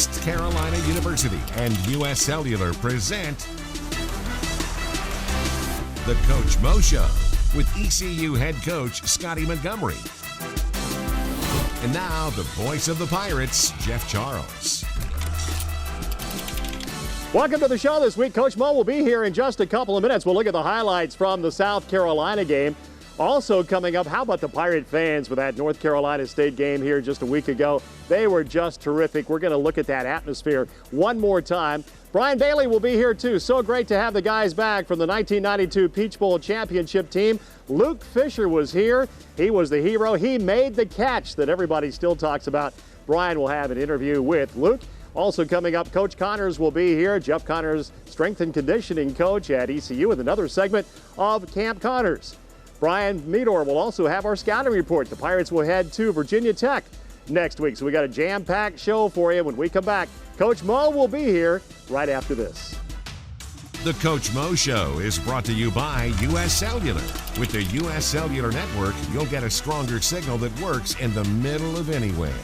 East Carolina University and U.S. Cellular present The Coach Mo Show with ECU head coach Scottie Montgomery. And now, the voice of the Pirates, Jeff Charles. Welcome to the show this week. Coach Mo will be here in just a couple of minutes. We'll look at the highlights from the South Carolina game. Also coming up, how about the Pirate fans with that North Carolina State game here just a week ago? They were just terrific. We're going to look at that atmosphere one more time. Brian Bailey will be here too. So great to have the guys back from the 1992 Peach Bowl championship team. Luke Fisher was here. He was the hero. He made the catch that everybody still talks about. Brian will have an interview with Luke. Also coming up, Coach Connors will be here. Jeff Connors, strength and conditioning coach at ECU, with another segment of Camp Connors. Brian Meador will also have our scouting report. The Pirates will head to Virginia Tech next week. So we got a jam-packed show for you when we come back. Coach Mo will be here right after this. The Coach Mo Show is brought to you by U.S. Cellular. With the U.S. Cellular network, you'll get a stronger signal that works in the middle of anywhere.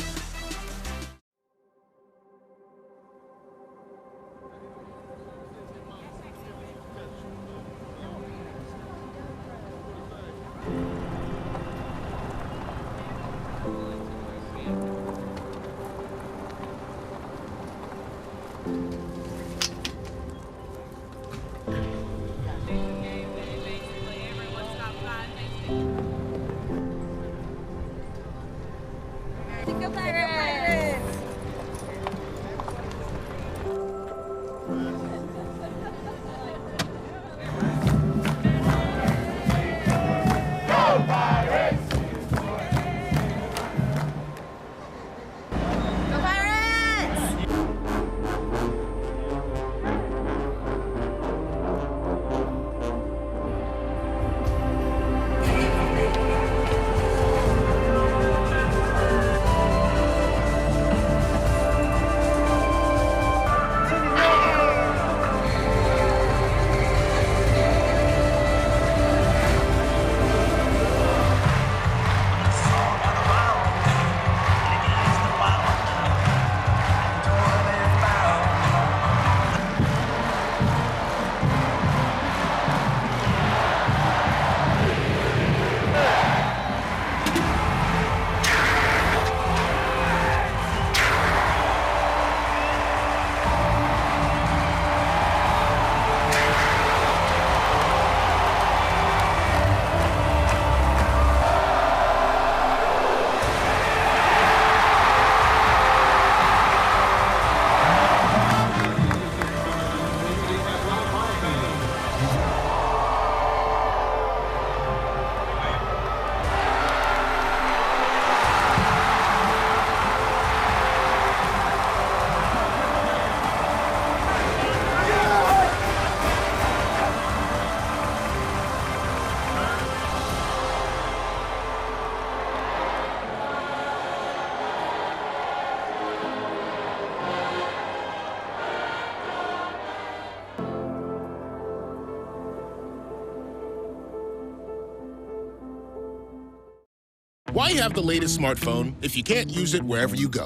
Why have the latest smartphone if you can't use it wherever you go?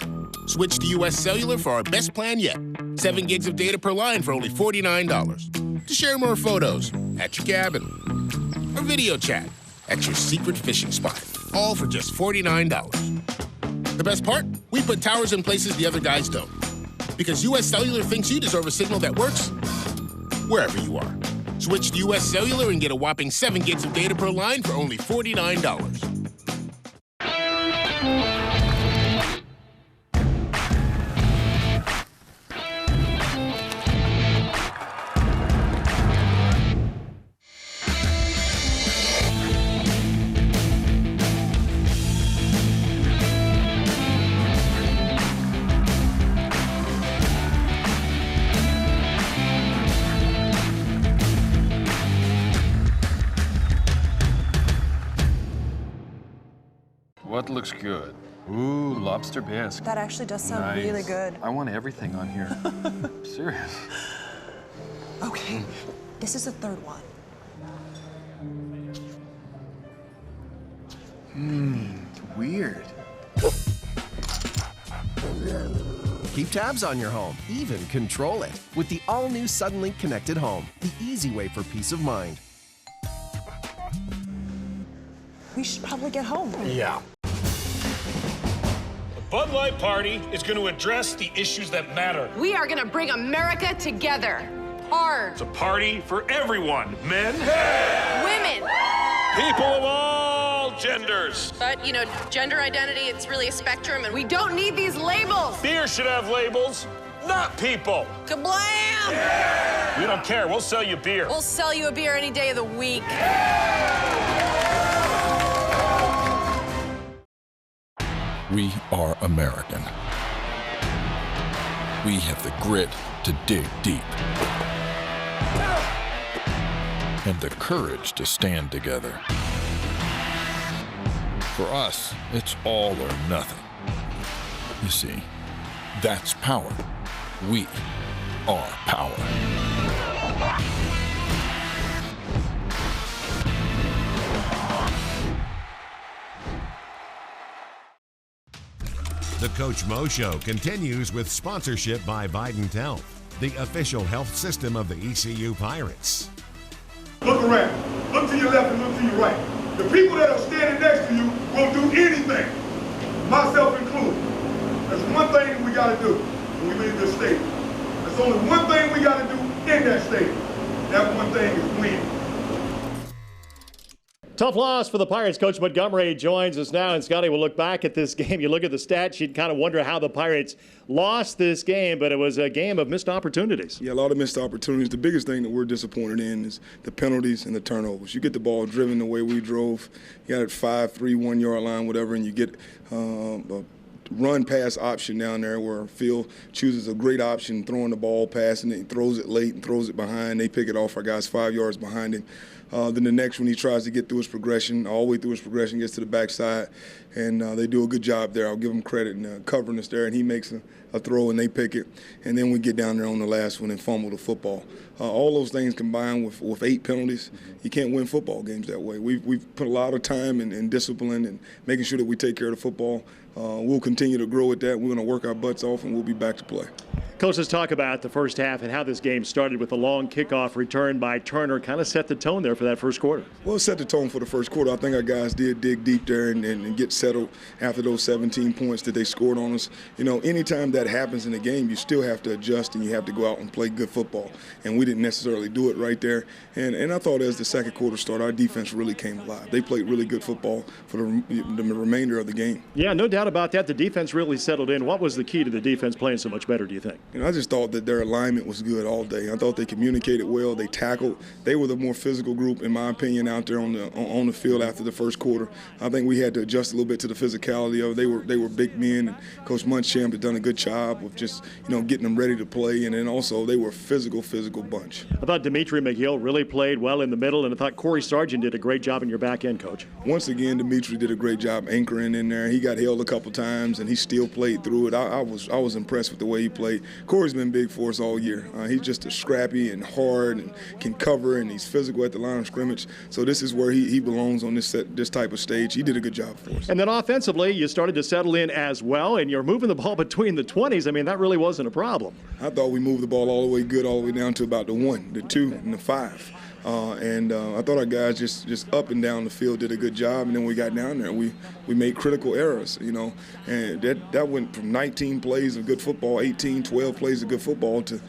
Switch to U.S. Cellular for our best plan yet. 7 gigs of data per line for only $49. To share more photos at your cabin. Or video chat at your secret fishing spot. All for just $49. The best part? We put towers in places the other guys don't. Because U.S. Cellular thinks you deserve a signal that works wherever you are. Switch to U.S. Cellular and get a whopping 7 gigs of data per line for only $49. What looks good? Ooh, lobster bisque. That actually does sound really good. I want everything on here. Serious. Okay, this is the third one. Weird. Keep tabs on your home, even control it with the all-new Suddenlink Connected Home, the easy way for peace of mind. We should probably get home. Yeah. The Bud Light Party is going to address the issues that matter. We are going to bring America together. Hard. It's a party for everyone. Men. Women. People of all genders. But, you know, gender identity, it's really a spectrum, and we don't need these labels. Beer should have labels, not people. Kablam! We don't care. We'll sell you beer. We'll sell you a beer any day of the week. We are American. We have the grit to dig deep and the courage to stand together. For us, it's all or nothing. You see, that's power. We are power. The Coach Mo Show continues with sponsorship by Vidant Health, the official health system of the ECU Pirates. Look around. Look to your left and look to your right. The people that are standing next to you will do anything, myself included. There's one thing that we got to do when we leave this stadium. There's only one thing we got to do in that stadium. That one thing is win. Tough loss for the Pirates. Coach Montgomery joins us now, and Scotty will look back at this game. You look at the stats, you'd kind of wonder how the Pirates lost this game, but it was a game of missed opportunities. Yeah, a lot of missed opportunities. The biggest thing that we're disappointed in is the penalties and the turnovers. You get the ball driven the way we drove. You got it 5-3, 1 yard line, whatever, and you get a run pass option down there where Phil chooses a great option, throwing the ball, passing it, throws it late and throws it behind. They pick it off. Our guy's 5 yards behind him. Then the next one, he tries to get through his progression, all the way through his progression, gets to the backside, and they do a good job there. I'll give him credit in covering us there, and he makes a throw, and they pick it. And then we get down there on the last one and fumble the football. All those things combined with 8 penalties, you can't win football games that way. We've put a lot of time and discipline and making sure that we take care of the football. We'll continue to grow at that. We're going to work our butts off, and we'll be back to play. Coach, let's talk about the first half and how this game started with a long kickoff return by Turner. Kind of set the tone there for that first quarter. Well, it set the tone for the first quarter. I think our guys did dig deep there and get settled after those 17 points that they scored on us. You know, anytime that happens in a game, you still have to adjust and you have to go out and play good football. And we didn't necessarily do it right there. And I thought as the second quarter started, our defense really came alive. They played really good football for the remainder of the game. Yeah, no doubt about that. The defense really settled in. What was the key to the defense playing so much better, do you think? You know, I just thought that their alignment was good all day. I thought they communicated well. They tackled. They were the more physical group, in my opinion, out there on the field after the first quarter. I think we had to adjust a little bit to the physicality of it. They were big men, and Coach Munchamp had done a good job of just getting them ready to play, and then also they were a physical bunch. I thought Dimitri McGill really played well in the middle, and I thought Corey Sargent did a great job in your back end, Coach. Once again, Dimitri did a great job anchoring in there. He got held a couple times, and he still played through it. I was impressed with the way he played. Corey's been big for us all year. He's just a scrappy and hard and can cover, and he's physical at the line of scrimmage. So this is where he belongs on this type of stage. He did a good job for us. And then offensively, you started to settle in as well, and you're moving the ball between the 20s. I mean, that really wasn't a problem. I thought we moved the ball all the way good, all the way down to about the 1, the 2, and the 5. I thought our guys just up and down the field did a good job, and then we got down there. We made critical errors, and that went from 19 plays of good football, 18, 12 plays of good football to,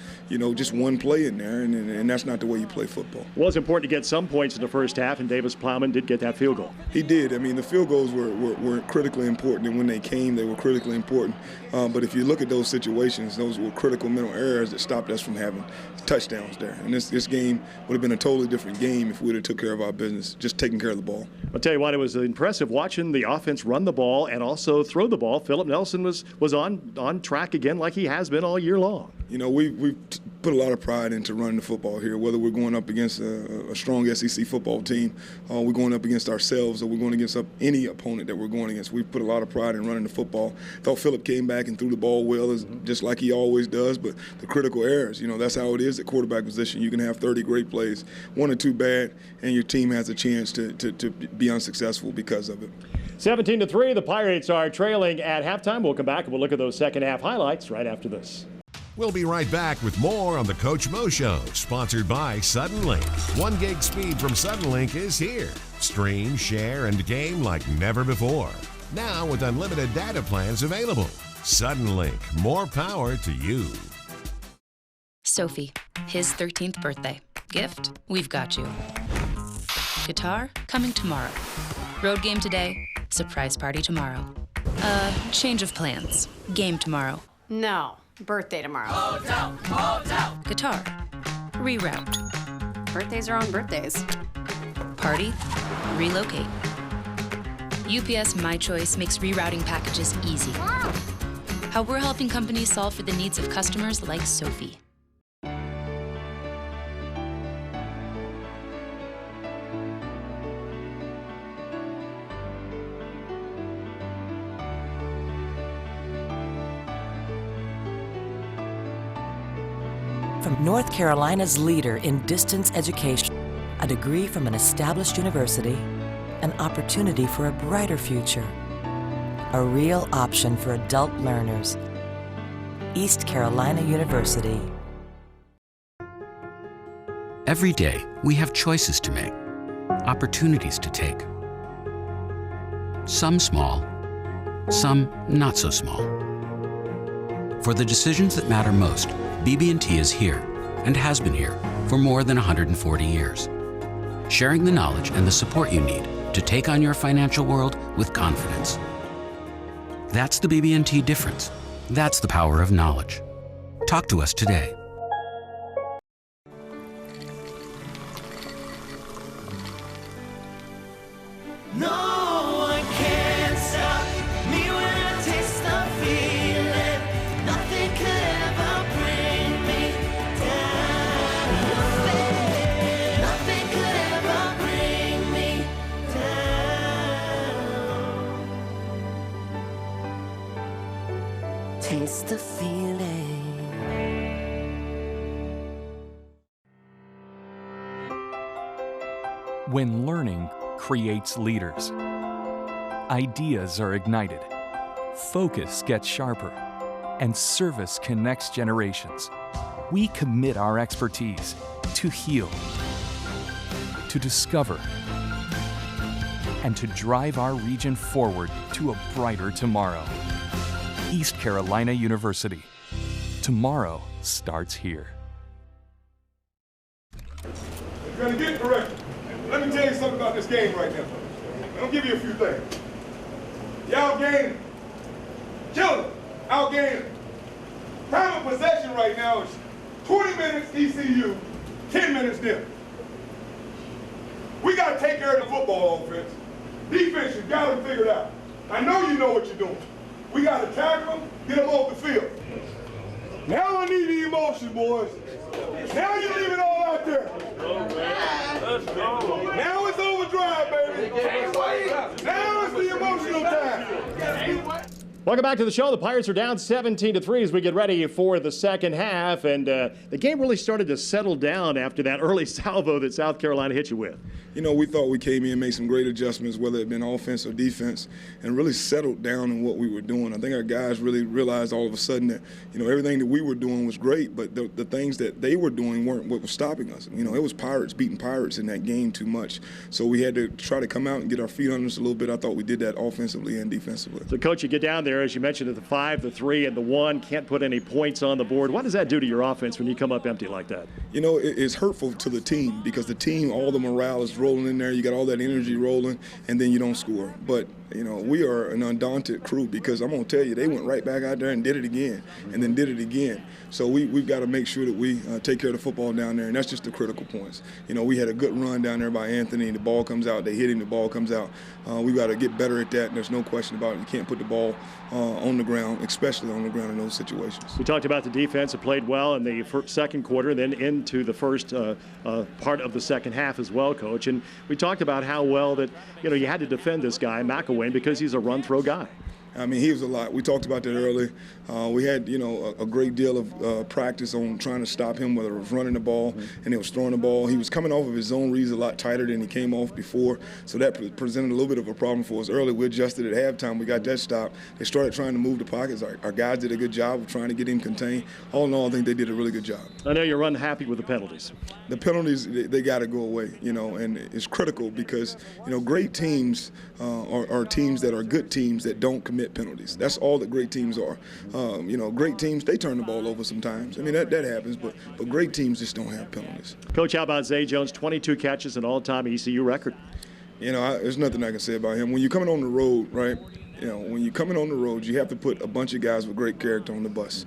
just one play in there, and that's not the way you play football. Well, it was important to get some points in the first half, and Davis Plowman did get that field goal. He did. I mean, the field goals were critically important, and when they came, they were critically important. But if you look at those situations, those were critical mental errors that stopped us from having touchdowns there. And this game would have been a totally different game if we would have took care of our business, just taking care of the ball. I'll tell you what, it was impressive watching the offense run the ball and also throw the ball. Philip Nelson was on track again like he has been all year long. We've put a lot of pride into running the football here, whether we're going up against a strong SEC football team, or we're going up against ourselves, or we're going against any opponent that we're going against. We've put a lot of pride in running the football. Thought Philip came back and threw the ball well, just like he always does, but the critical errors, that's how it is at quarterback position. You can have 30 great plays, 1 or 2 bad, and your team has a chance to be unsuccessful because of it. 17-3, the Pirates are trailing at halftime. We'll come back and we'll look at those second half highlights right after this. We'll be right back with more on the Coach Mo Show, sponsored by Suddenlink. 1 gig speed from Suddenlink is here. Stream, share, and game like never before. Now with unlimited data plans available. Suddenlink, more power to you. Sophie, his 13th birthday. Gift, we've got you. Guitar, coming tomorrow. Road game today, surprise party tomorrow. Change of plans. Game tomorrow. No, birthday tomorrow. Hotel. Guitar, reroute. Birthdays are on birthdays. Party, relocate. UPS My Choice makes rerouting packages easy. How we're helping companies solve for the needs of customers like Sophie. From North Carolina's leader in distance education, a degree from an established university, an opportunity for a brighter future, a real option for adult learners. East Carolina University. Every day, we have choices to make, opportunities to take. Some small, some not so small. For the decisions that matter most, BB&T is here and has been here for more than 140 years, sharing the knowledge and the support you need to take on your financial world with confidence. That's the BB&T difference. That's the power of knowledge. Talk to us today. No one can stop me when I taste the feeling. Nothing could ever bring me down. Nothing could ever bring me down. Taste the feeling. When learning creates leaders, ideas are ignited, focus gets sharper, and service connects generations. We commit our expertise to heal, to discover, and to drive our region forward to a brighter tomorrow. East Carolina University. Tomorrow starts here. You're going to get corrected. Let me tell you something about this game right now. I'll give you a few things. Y'all gaining. Killing. Outgaining. Time of possession right now is 20 minutes ECU, 10 minutes them. We got to take care of the football offense. Defense, you got to figure it out. I know you know what you're doing. We got to tackle them, get them off the field. Now I need the emotion, boys. Now you leave it all out there. Now it's overdrive, baby. Now it's the emotional time. Welcome back to the show. The Pirates are down 17-3 as we get ready for the second half, and the game really started to settle down after that early salvo that South Carolina hit you with. You know, we thought we came in and made some great adjustments, whether it been offense or defense, and really settled down in what we were doing. I think our guys really realized all of a sudden that, you know, everything that we were doing was great, but the things that they were doing weren't what was stopping us. You know, it was Pirates beating Pirates in that game too much. So we had to try to come out and get our feet under us a little bit. I thought we did that offensively and defensively. So, Coach, you get down there, as you mentioned, at the 5, the 3, and the 1, can't put any points on the board. What does that do to your offense when you come up empty like that? You know, it's hurtful to the team because the team, all the morale is rolling in there. You got all that energy rolling, and then you don't score. But, you know, we are an undaunted crew because I'm going to tell you, they went right back out there and did it again and then did it again. So we've got to make sure that we take care of the football down there, and that's just the critical points. You know, we had a good run down there by Anthony. The ball comes out. They hit him. The ball comes out. We've got to get better at that, and there's no question about it. You can't put the ball on the ground, especially on the ground in those situations. We talked about the defense. It played well in the second quarter, then into the first part of the second half as well, Coach. And we talked about how well that, you know, you had to defend this guy, McElwain, because he's a run-throw guy. I mean, he was a lot. We talked about that earlier. We had, a great deal of practice on trying to stop him, whether it was running the ball and it was throwing the ball. He was coming off of his zone reads a lot tighter than he came off before, so that presented a little bit of a problem for us early. We adjusted at halftime. We got that stopped. They started trying to move the pockets. Our guys did a good job of trying to get him contained. All in all, I think they did a really good job. I know you're unhappy with the penalties. The penalties, they got to go away, and it's critical because, great teams are teams that are good teams that don't commit penalties. That's all that great teams are. Great teams, they turn the ball over sometimes. I mean, that happens, but great teams just don't have penalties. Coach, how about Zay Jones? 22 catches, an all-time ECU record. There's nothing I can say about him. When you're coming on the road, right, when you're coming on the road, you have to put a bunch of guys with great character on the bus.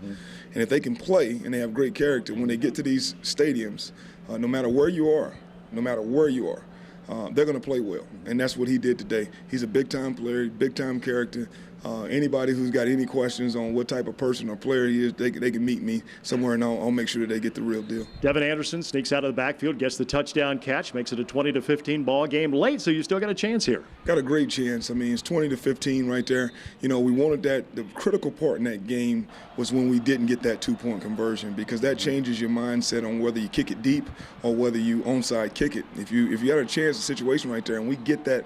And if they can play and they have great character, when they get to these stadiums, no matter where you are, they're going to play well. And that's what he did today. He's a big-time player, big-time character. Anybody who's got any questions on what type of person or player he is, they can meet me somewhere, and I'll make sure that they get the real deal. Devin Anderson sneaks out of the backfield, gets the touchdown catch, makes it a 20-15 ball game late, so you still got a chance here. Got a great chance. I mean, it's 20-15 right there. We wanted that. The critical part in that game was when we didn't get that two-point conversion, because that changes your mindset on whether you kick it deep or whether you onside kick it. If you got a chance, a situation right there, and we get that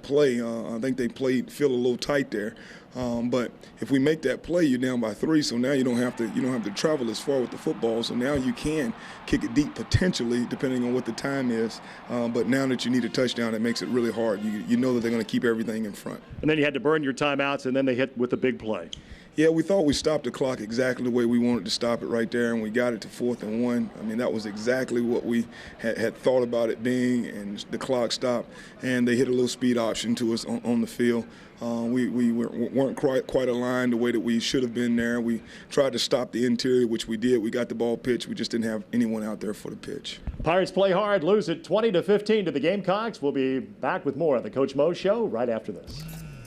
play, I think they feel a little tight there. But if we make that play, you're down by 3, so now you don't have to travel as far with the football. So now you can kick it deep potentially, depending on what the time is. But now that you need a touchdown, it makes it really hard. You know that they're going to keep everything in front. And then you had to burn your timeouts, and then they hit with the big play. Yeah, we thought we stopped the clock exactly the way we wanted to stop it right there, and we got it to 4th and 1. I mean, that was exactly what we had thought about it being, and the clock stopped, and they hit a little speed option to us on the field. We weren't quite aligned the way that we should have been there. We tried to stop the interior, which we did. We got the ball pitched. We just didn't have anyone out there for the pitch. Pirates play hard, lose it 20-15 to the Gamecocks. We'll be back with more on the Coach Mo Show right after this.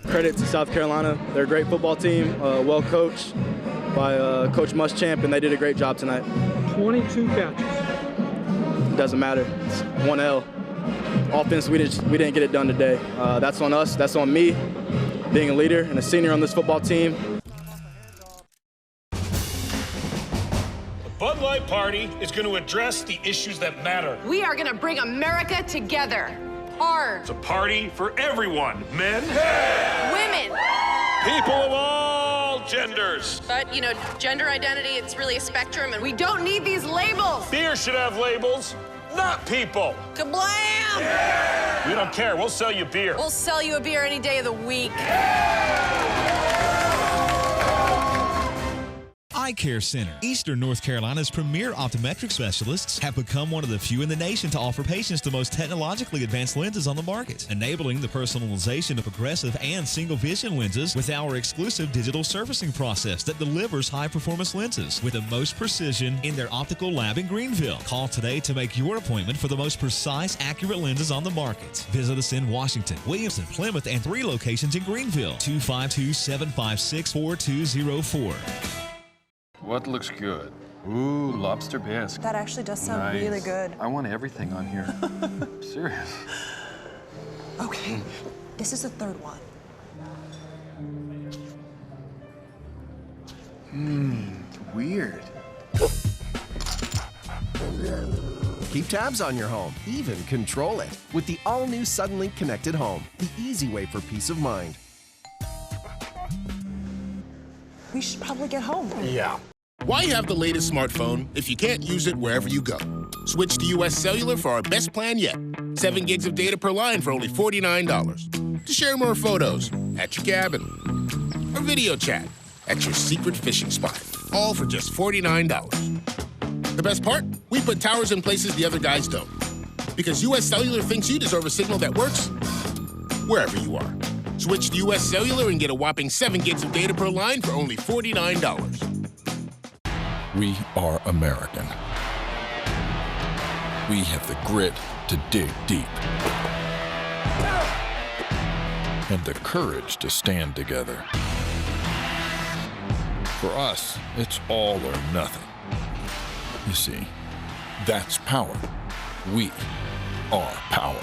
Credit to South Carolina. They're a great football team, well coached by Coach Muschamp, and they did a great job tonight. 22 catches. It doesn't matter. It's 1L. Offense, we didn't get it done today. That's on us. That's on me, being a leader and a senior on this football team. The Bud Light Party is going to address the issues that matter. We are going to bring America together. Hard. It's a party for everyone. Men. Women. People of all genders. But, gender identity, it's really a spectrum, and we don't need these labels. Beer should have labels, not people. Kablam! We don't care. We'll sell you beer. We'll sell you a beer any day of the week. Eye Care Center. Eastern North Carolina's premier optometric specialists have become one of the few in the nation to offer patients the most technologically advanced lenses on the market, enabling the personalization of progressive and single vision lenses with our exclusive digital surfacing process that delivers high-performance lenses with the most precision in their optical lab in Greenville. Call today to make your appointment for the most precise, accurate lenses on the market. Visit us in Washington, Williamson, Plymouth, and 3 locations in Greenville. 252-756-4204. What looks good? Ooh, lobster bisque. That actually does sound really good. I want everything on here. Serious. Okay, this is the 3rd one. Weird. Keep tabs on your home, even control it with the all-new Suddenlink Connected Home, the easy way for peace of mind. We should probably get home. Yeah. Why have the latest smartphone if you can't use it wherever you go? Switch to U.S. Cellular for our best plan yet. 7 gigs of data per line for only $49. To share more photos at your cabin. Or video chat at your secret fishing spot. All for just $49. The best part? We put towers in places the other guys don't. Because U.S. Cellular thinks you deserve a signal that works wherever you are. Switch to U.S. Cellular and get a whopping 7 gigs of data per line for only $49. We are American. We have the grit to dig deep and the courage to stand together. For us, it's all or nothing. You see, that's power. We are power.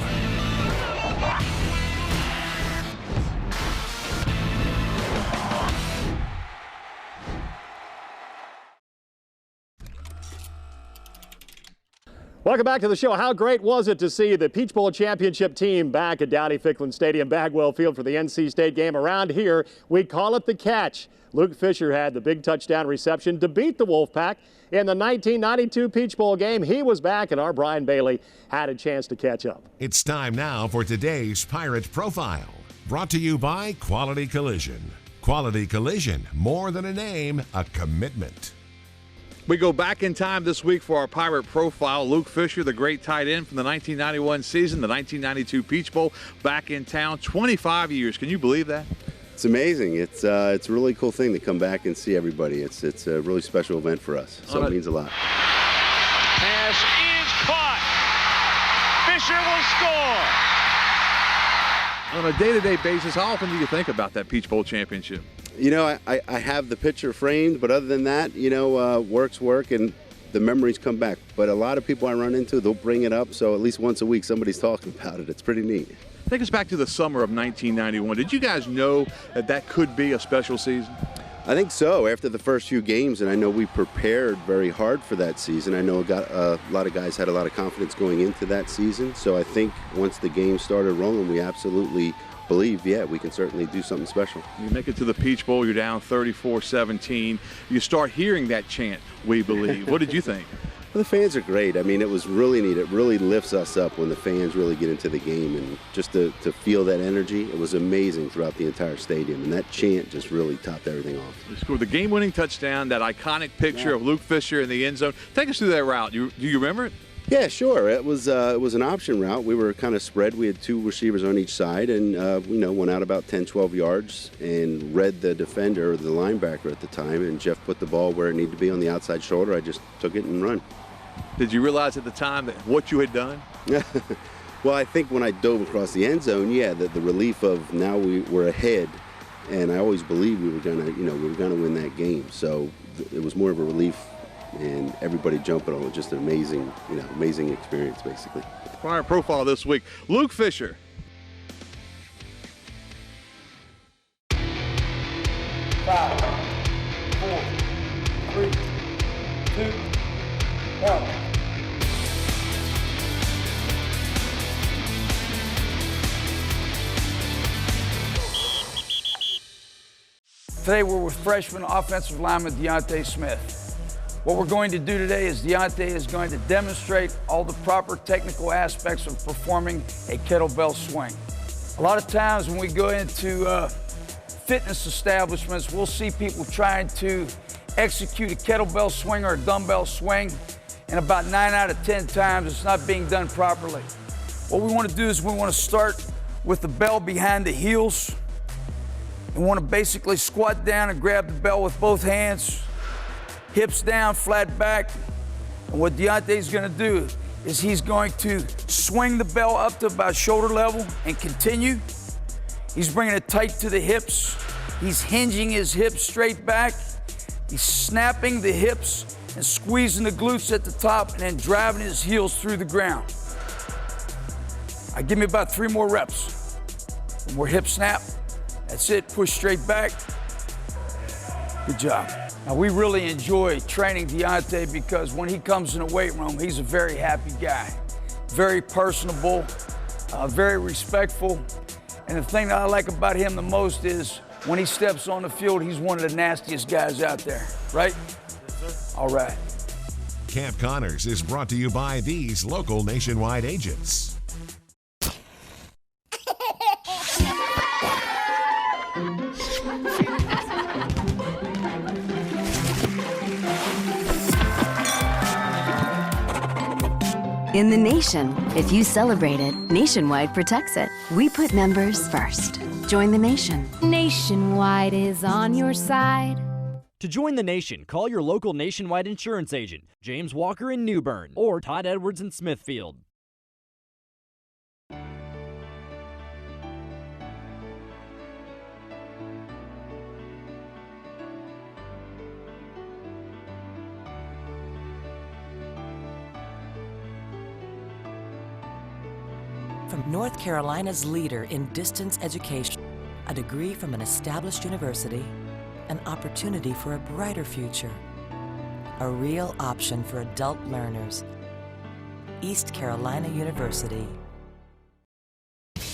Welcome back to the show. How great was it to see the Peach Bowl championship team back at Downey-Ficklin Stadium, Bagwell Field for the NC State game? Around here, we call it the catch. Luke Fisher had the big touchdown reception to beat the Wolfpack in the 1992 Peach Bowl game. He was back, and our Brian Bailey had a chance to catch up. It's time now for today's Pirate Profile. Brought to you by Quality Collision. Quality Collision, more than a name, a commitment. We go back in time this week for our Pirate Profile. Luke Fisher, the great tight end from the 1991 season, the 1992 Peach Bowl, back in town. 25 years. Can you believe that? It's amazing. It's a really cool thing to come back and see everybody. It's a really special event for us, so it means a lot. Pass is caught. Fisher will score. On a day-to-day basis, how often do you think about that Peach Bowl championship? You know, I have the picture framed, but other than that, you know, work's work and the memories come back. But a lot of people I run into, they'll bring it up, so at least once a week somebody's talking about it. It's pretty neat. Take us back to the summer of 1991. Did you guys know that that could be a special season? I think so. After the first few games, and I know we prepared very hard for that season. I know a lot of guys had a lot of confidence going into that season. So I think once the game started rolling, we absolutely believe, yeah, we can certainly do something special. You make it to the Peach Bowl, you're down 34-17. You start hearing that chant, "We believe." What did you think? Well, the fans are great. I mean, it was really neat. It really lifts us up when the fans really get into the game, and just to feel that energy, it was amazing throughout the entire stadium, and that chant just really topped everything off. You scored the game-winning touchdown, that iconic picture of Luke Fisher in the end zone. Take us through that route. Do you remember it? Yeah, sure. It was an option route. We were kind of spread. We had two receivers on each side, and went out about 10, 12 yards and read the defender, or the linebacker at the time, and Jeff put the ball where it needed to be on the outside shoulder. I just took it and run. Did you realize at the time that what you had done? Well, I think when I dove across the end zone, yeah, the relief of now we were ahead, and I always believed we were gonna win that game. So it was more of a relief, and everybody jumping on it. Just an amazing experience, basically. Pirate Profile this week, Luke Fisher. 5, 4, 3, 2, 1. Today we're with freshman offensive lineman Deontay Smith. What we're going to do today is Deontay is going to demonstrate all the proper technical aspects of performing a kettlebell swing. A lot of times when we go into fitness establishments, we'll see people trying to execute a kettlebell swing or a dumbbell swing, and about 9 out of 10 times it's not being done properly. What we want to do is we want to start with the bell behind the heels. We want to basically squat down and grab the bell with both hands, hips down, flat back. And what Deontay's going to do is he's going to swing the bell up to about shoulder level and continue. He's bringing it tight to the hips. He's hinging his hips straight back. He's snapping the hips and squeezing the glutes at the top and then driving his heels through the ground. All right, give me about 3 more reps. 1 more hip snap. That's it, push straight back. Good job. Now, we really enjoy training Deontay because when he comes in the weight room, he's a very happy guy. Very personable, very respectful. And the thing that I like about him the most is when he steps on the field, he's one of the nastiest guys out there, right? Yes, sir. All right. Camp Connors is brought to you by these local Nationwide agents. In the nation, if you celebrate it, Nationwide protects it. We put members first. Join the nation. Nationwide is on your side. To join the nation, call your local Nationwide insurance agent, James Walker in New Bern, or Todd Edwards in Smithfield. From North Carolina's leader in distance education, a degree from an established university, an opportunity for a brighter future, a real option for adult learners. East Carolina University.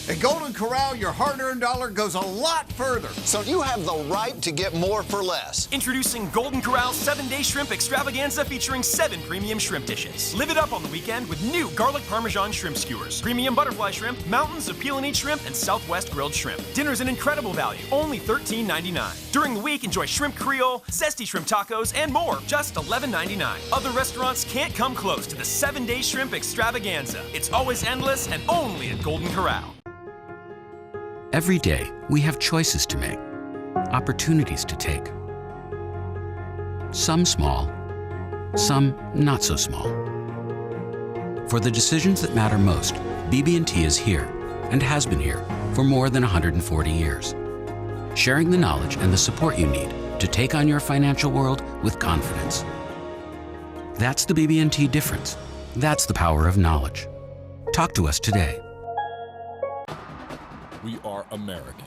At Golden Corral, your hard-earned dollar goes a lot further. So you have the right to get more for less. Introducing Golden Corral's 7-Day Shrimp Extravaganza featuring 7 premium shrimp dishes. Live it up on the weekend with new garlic parmesan shrimp skewers, premium butterfly shrimp, mountains of peel and eat shrimp, and Southwest grilled shrimp. Dinner's an incredible value, only $13.99. During the week, enjoy shrimp creole, zesty shrimp tacos, and more, just $11.99. Other restaurants can't come close to the 7-Day Shrimp Extravaganza. It's always endless and only at Golden Corral. Every day, we have choices to make, opportunities to take. Some small, some not so small. For the decisions that matter most, BB&T is here and has been here for more than 140 years, sharing the knowledge and the support you need to take on your financial world with confidence. That's the BB&T difference. That's the power of knowledge. Talk to us today. We are American.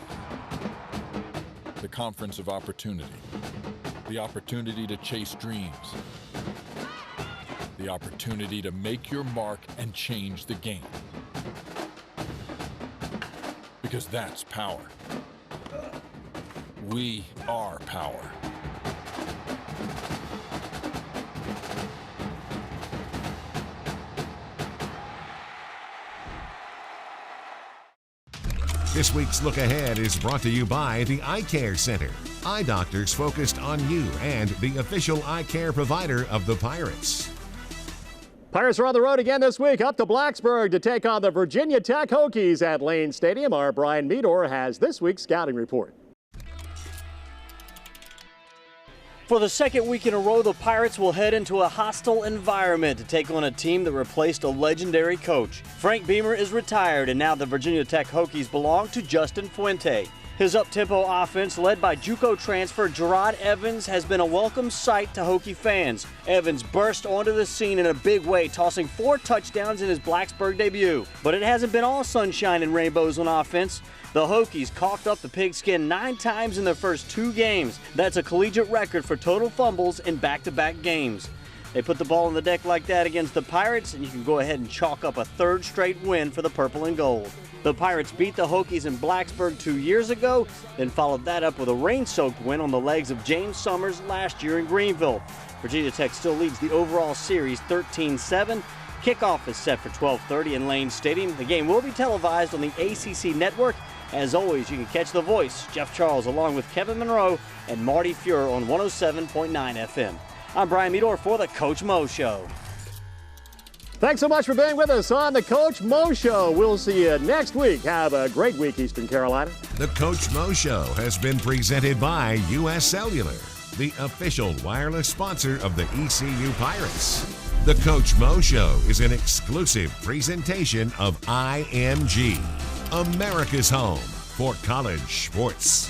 The conference of opportunity. The opportunity to chase dreams. The opportunity to make your mark and change the game. Because that's power. We are power. This week's Look Ahead is brought to you by the Eye Care Center. Eye doctors focused on you and the official eye care provider of the Pirates. Pirates are on the road again this week, up to Blacksburg to take on the Virginia Tech Hokies at Lane Stadium. Our Brian Meador has this week's scouting report. For the second week in a row, the Pirates will head into a hostile environment to take on a team that replaced a legendary coach. Frank Beamer is retired, and now the Virginia Tech Hokies belong to Justin Fuente. His up-tempo offense, led by JUCO transfer Gerard Evans, has been a welcome sight to Hokie fans. Evans burst onto the scene in a big way, tossing 4 touchdowns in his Blacksburg debut. But it hasn't been all sunshine and rainbows on offense. The Hokies coughed up the pigskin 9 times in their first 2 games. That's a collegiate record for total fumbles in back-to-back games. They put the ball on the deck like that against the Pirates, and you can go ahead and chalk up a 3rd straight win for the Purple and Gold. The Pirates beat the Hokies in Blacksburg 2 years ago, then followed that up with a rain-soaked win on the legs of James Summers last year in Greenville. Virginia Tech still leads the overall series 13-7. Kickoff is set for 12:30 in Lane Stadium. The game will be televised on the ACC network. As always, you can catch The Voice, Jeff Charles, along with Kevin Monroe and Marty Fuhrer on 107.9 FM. I'm Brian Meador for the Coach Mo Show. Thanks so much for being with us on the Coach Mo Show. We'll see you next week. Have a great week, Eastern Carolina. The Coach Mo Show has been presented by U.S. Cellular, the official wireless sponsor of the ECU Pirates. The Coach Mo Show is an exclusive presentation of IMG, America's home for college sports.